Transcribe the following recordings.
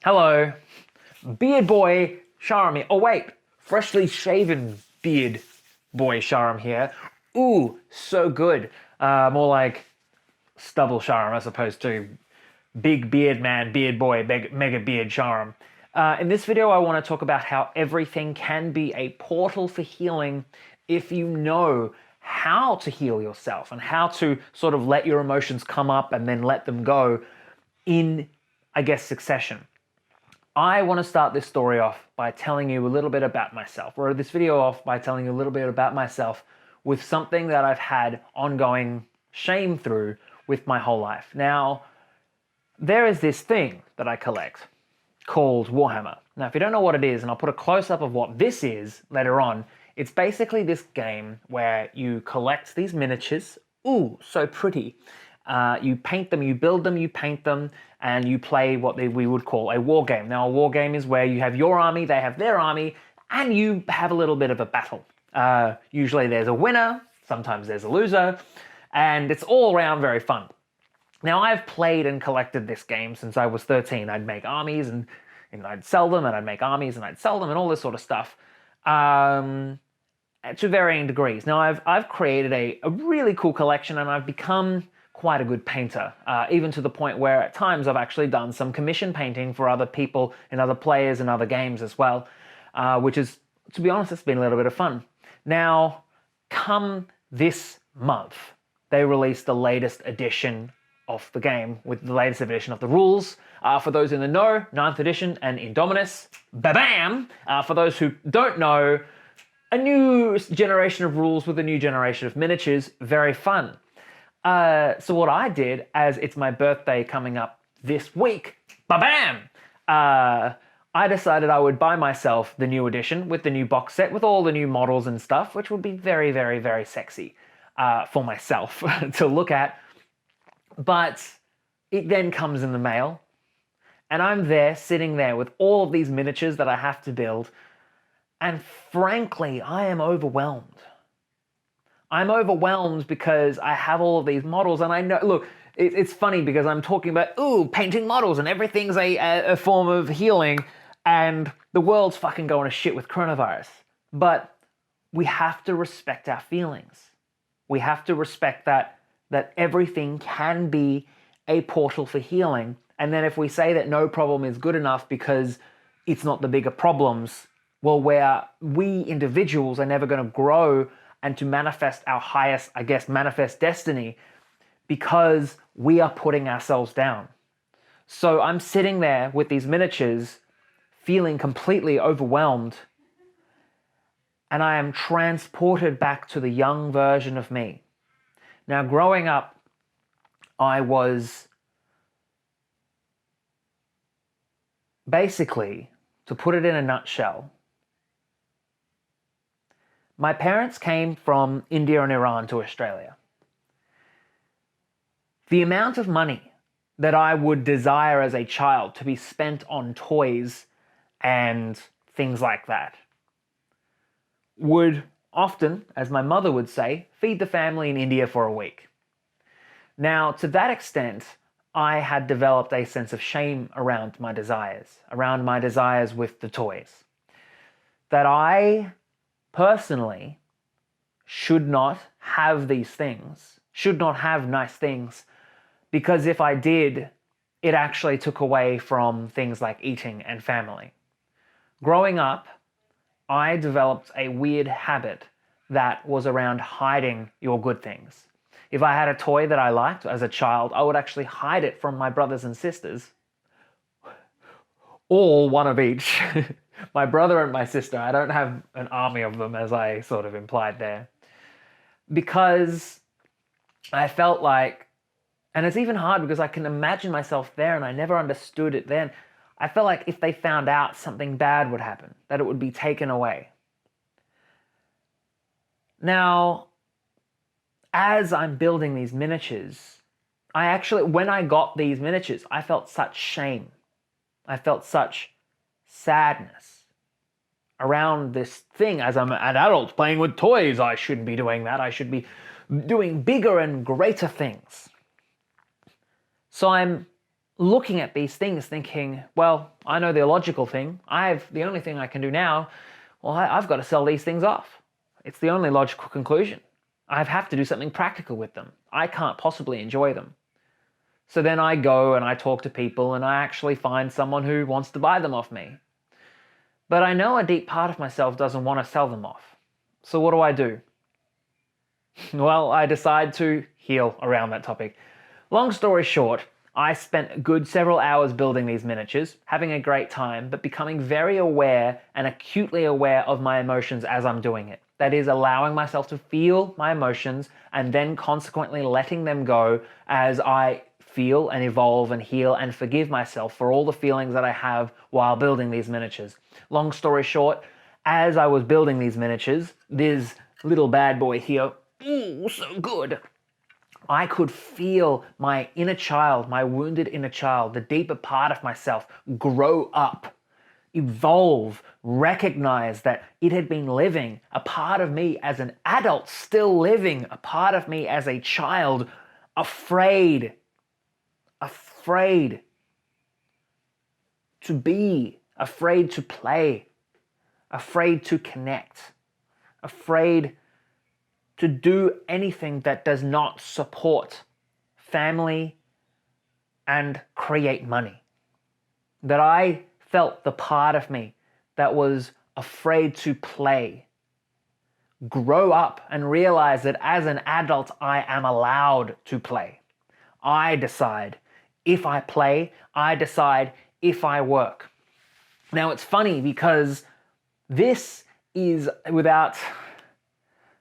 Hello, beard boy Sharam here. Oh wait, freshly shaven beard boy Sharam here. Ooh, so good. More like stubble Sharam as opposed to big beard man, beard boy, mega beard Sharam. In this video, I want to talk about how everything can be a portal for healing if you know how to heal yourself and how to sort of let your emotions come up and then let them go in, I guess, succession. I want to start this story off by telling you a little bit about myself, or this video off by telling you a little bit about myself with something that I've had ongoing shame through with my whole life. Now, there is this thing that I collect called Warhammer. Now, if you don't know what it is, and I'll put a close-up of what this is later on, it's basically this game where you collect these miniatures. Ooh, so pretty. You paint them, you build them, you paint them, and you play what we would call a war game. Now, a war game is where you have your army, they have their army, and you have a little bit of a battle. Usually there's a winner, sometimes there's a loser, and it's all around very fun. Now, I've played and collected this game since I was 13. I'd make armies and I'd sell them, and I'd make armies and I'd sell them, and all this sort of stuff. To varying degrees. Now, I've created a really cool collection, and I've become quite a good painter, even to the point where at times I've actually done some commission painting for other people and other players and other games as well, which is, to be honest, it's been a little bit of fun. Now, come this month, they released the latest edition of the game with the latest edition of the rules. For those in the know, 9th edition and Indominus, ba-bam! For those who don't know, a new generation of rules with a new generation of miniatures, very fun. So what I did, as it's my birthday coming up this week, ba-bam! I decided I would buy myself the new edition with the new box set with all the new models and stuff, which would be very, very, very sexy for myself to look at. But it then comes in the mail, and I'm there, sitting there with all of these miniatures that I have to build, and frankly, I am overwhelmed. I'm overwhelmed because I have all of these models, and I know, look, it's funny because I'm talking about, painting models and everything's a form of healing, and the world's fucking going to shit with coronavirus. But we have to respect our feelings. We have to respect that everything can be a portal for healing. And then if we say that no problem is good enough because it's not the bigger problems, well, we individuals are never going to grow and to manifest our highest, I guess, manifest destiny, because we are putting ourselves down. So I'm sitting there with these miniatures, feeling completely overwhelmed, and I am transported back to the young version of me. Now, growing up, I was basically, to put it in a nutshell, my parents came from India and Iran to Australia. The amount of money that I would desire as a child to be spent on toys and things like that would often, as my mother would say, feed the family in India for a week. Now, to that extent, I had developed a sense of shame around my desires with the toys. That I personally should not have these things, should not have nice things, because if I did, it actually took away from things like eating and family. Growing up, I developed a weird habit that was around hiding your good things. If I had a toy that I liked as a child, I would actually hide it from my brothers and sisters. All one of each. My brother and my sister. I don't have an army of them, as I sort of implied there. Because I felt like, and it's even hard because I can imagine myself there and I never understood it then. I felt like if they found out, something bad would happen, that it would be taken away. Now, as I'm building these miniatures, when I got these miniatures, I felt such shame. I felt such sadness around this thing. As I'm an adult playing with toys, I shouldn't be doing that. I should be doing bigger and greater things. So I'm looking at these things thinking, well, I know the logical thing. The only thing I can do now, well, I've got to sell these things off. It's the only logical conclusion. I have to do something practical with them. I can't possibly enjoy them. So then I go and I talk to people and I actually find someone who wants to buy them off me. But I know a deep part of myself doesn't want to sell them off. So what do? Well, I decide to heal around that topic. Long story short, I spent a good several hours building these miniatures, having a great time, but becoming very aware and acutely aware of my emotions as I'm doing it. That is, allowing myself to feel my emotions and then consequently letting them go as I feel and evolve and heal and forgive myself for all the feelings that I have while building these miniatures. Long story short, as I was building these miniatures, this little bad boy here, ooh, so good, I could feel my inner child, my wounded inner child, the deeper part of myself grow up, evolve, recognize that it had been living, a part of me as an adult still living, a part of me as a child, afraid to be, afraid to play, afraid to connect, afraid to do anything that does not support family and create money. That I felt the part of me that was afraid to play grow up and realize that as an adult I am allowed to play. I decide if I play, I decide if I work. Now it's funny because this is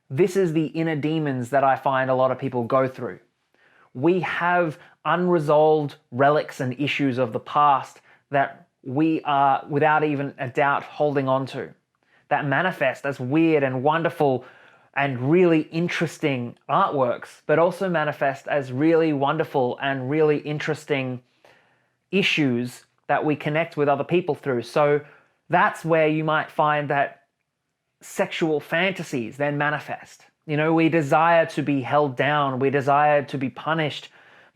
the inner demons that I find a lot of people go through. We have unresolved relics and issues of the past that we are, without even a doubt, holding on to, that manifest as weird and wonderful and really interesting artworks, but also manifest as really wonderful and really interesting issues that we connect with other people through. So that's where you might find that sexual fantasies then manifest. You know, we desire to be held down, we desire to be punished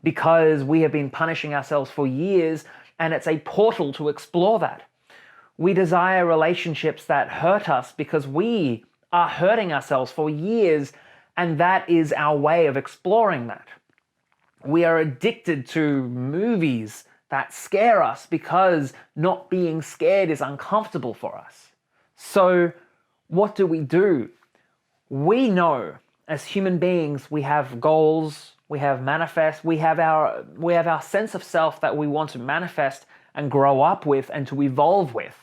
because we have been punishing ourselves for years, and it's a portal to explore that. We desire relationships that hurt us because we are hurting ourselves for years, and that is our way of exploring that. We are addicted to movies that scare us because not being scared is uncomfortable for us. So what do? We know as human beings we have goals, we have manifest, we have our sense of self that we want to manifest and grow up with and to evolve with.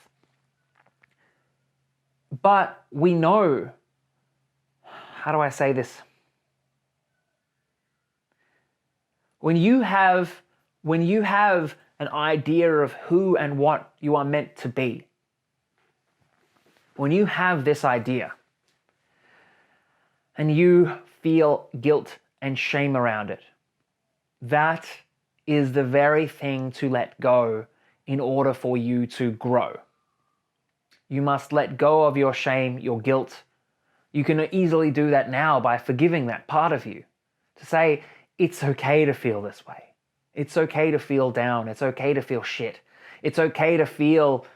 But we know, how do I say this? When you have an idea of who and what you are meant to be, when you have this idea and you feel guilt and shame around it, that is the very thing to let go in order for you to grow. You must let go of your shame, your guilt. You can easily do that now by forgiving that part of you. To say, it's okay to feel this way. It's okay to feel down. It's okay to feel shit. It's okay to feel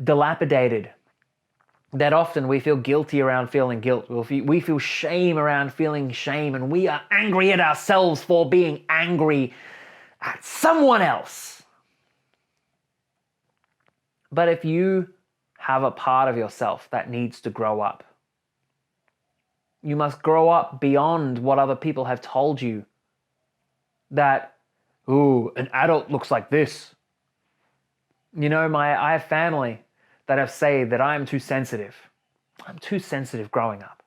dilapidated. That often we feel guilty around feeling guilt. We feel shame around feeling shame, and we are angry at ourselves for being angry at someone else. But if you have a part of yourself that needs to grow up, you must grow up beyond what other people have told you. That, ooh, an adult looks like this. You know, I have family that have said that I'm too sensitive. I'm too sensitive growing up.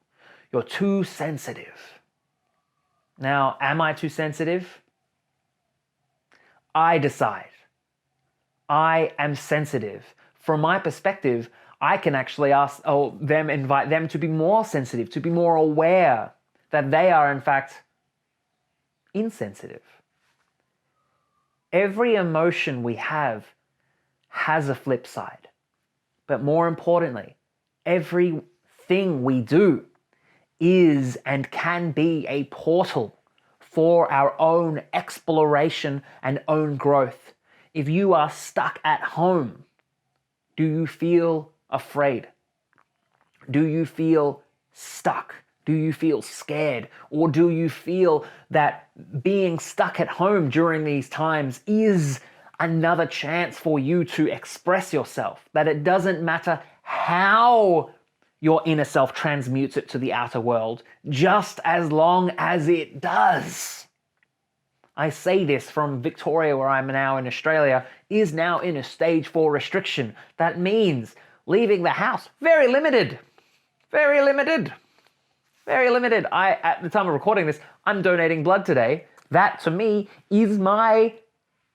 You're too sensitive. Now, am I too sensitive? I decide. I am sensitive. From my perspective, I can actually invite them to be more sensitive, to be more aware that they are in fact insensitive. Every emotion we have has a flip side. But more importantly, everything we do is and can be a portal for our own exploration and own growth. If you are stuck at home, do you feel afraid? Do you feel stuck? Do you feel scared? Or do you feel that being stuck at home during these times is another chance for you to express yourself? That it doesn't matter how your inner self transmutes it to the outer world, just as long as it does. I say this from Victoria, where I'm now in Australia, is now in a stage 4 restriction. That means leaving the house, very limited. Very limited. Very limited. At the time of recording this, I'm donating blood today. That, to me, is my,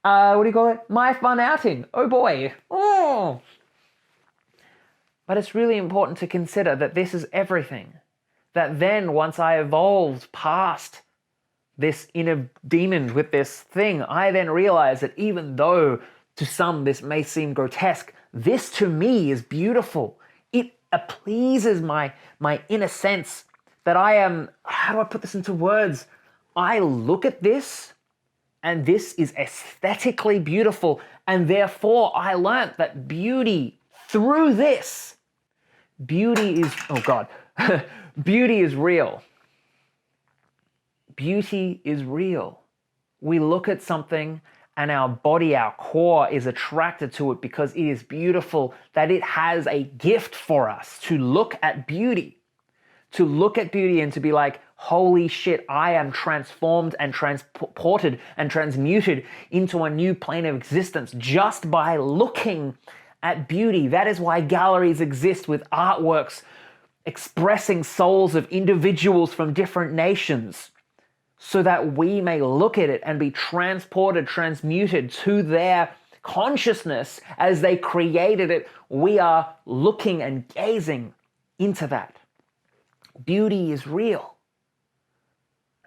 my fun outing. Oh boy. Oh. But it's really important to consider that this is everything. That then, once I evolved past this inner demon with this thing, I then realized that even though to some this may seem grotesque, this to me is beautiful. It pleases my inner sense that I am, how do I put this into words? I look at this and this is aesthetically beautiful, and therefore I learnt that beauty through this, beauty is, oh God, beauty is real. Beauty is real. We look at something and our body, our core is attracted to it because it is beautiful, that it has a gift for us to look at beauty. To look at beauty and to be like, holy shit, I am transformed and transported and transmuted into a new plane of existence just by looking at beauty. That is why galleries exist with artworks expressing souls of individuals from different nations, so that we may look at it and be transported, transmuted to their consciousness as they created it. We are looking and gazing into that. Beauty is real.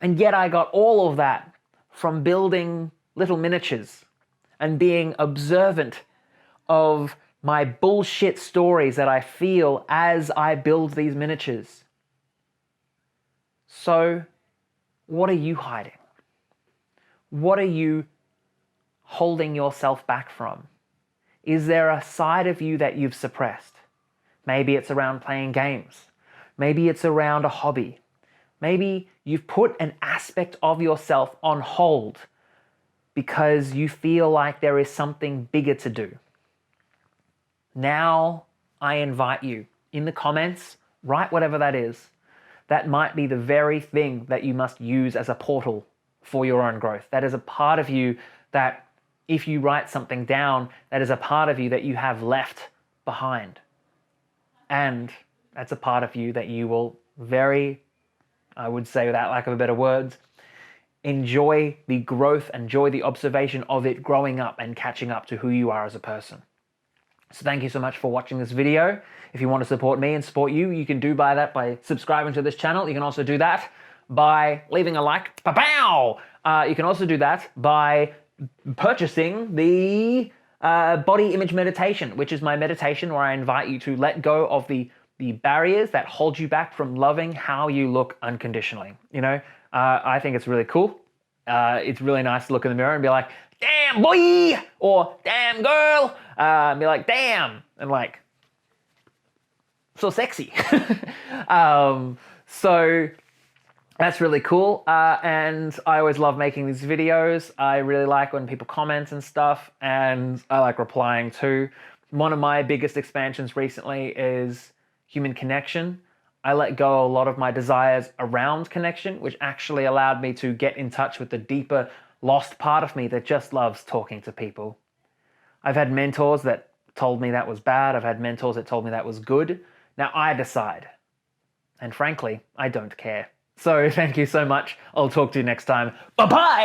And yet I got all of that from building little miniatures and being observant of my bullshit stories that I feel as I build these miniatures. So, what are you hiding? What are you holding yourself back from? Is there a side of you that you've suppressed? Maybe it's around playing games. Maybe it's around a hobby. Maybe you've put an aspect of yourself on hold because you feel like there is something bigger to do. Now, I invite you in the comments, write whatever that is. That might be the very thing that you must use as a portal for your own growth. That is a part of you that, if you write something down, that is a part of you that you have left behind. And that's a part of you that you will I would say without lack of a better words, enjoy the growth, enjoy the observation of it growing up and catching up to who you are as a person. So thank you so much for watching this video. If you want to support me and support you, you can do that by subscribing to this channel. You can also do that by leaving a like. Pow! You can also do that by purchasing the body image meditation, which is my meditation where I invite you to let go of the barriers that hold you back from loving how you look unconditionally. You know, I think it's really cool. It's really nice to look in the mirror and be like, damn boy, or damn girl, and be like, damn, and like, so sexy. So that's really cool. And I always love making these videos. I really like when people comment and stuff, and I like replying too. One of my biggest expansions recently is human connection. I let go a lot of my desires around connection, which actually allowed me to get in touch with the deeper lost part of me that just loves talking to people. I've had mentors that told me that was bad. I've had mentors that told me that was good. Now I decide. And frankly, I don't care. So thank you so much. I'll talk to you next time. Bye-bye!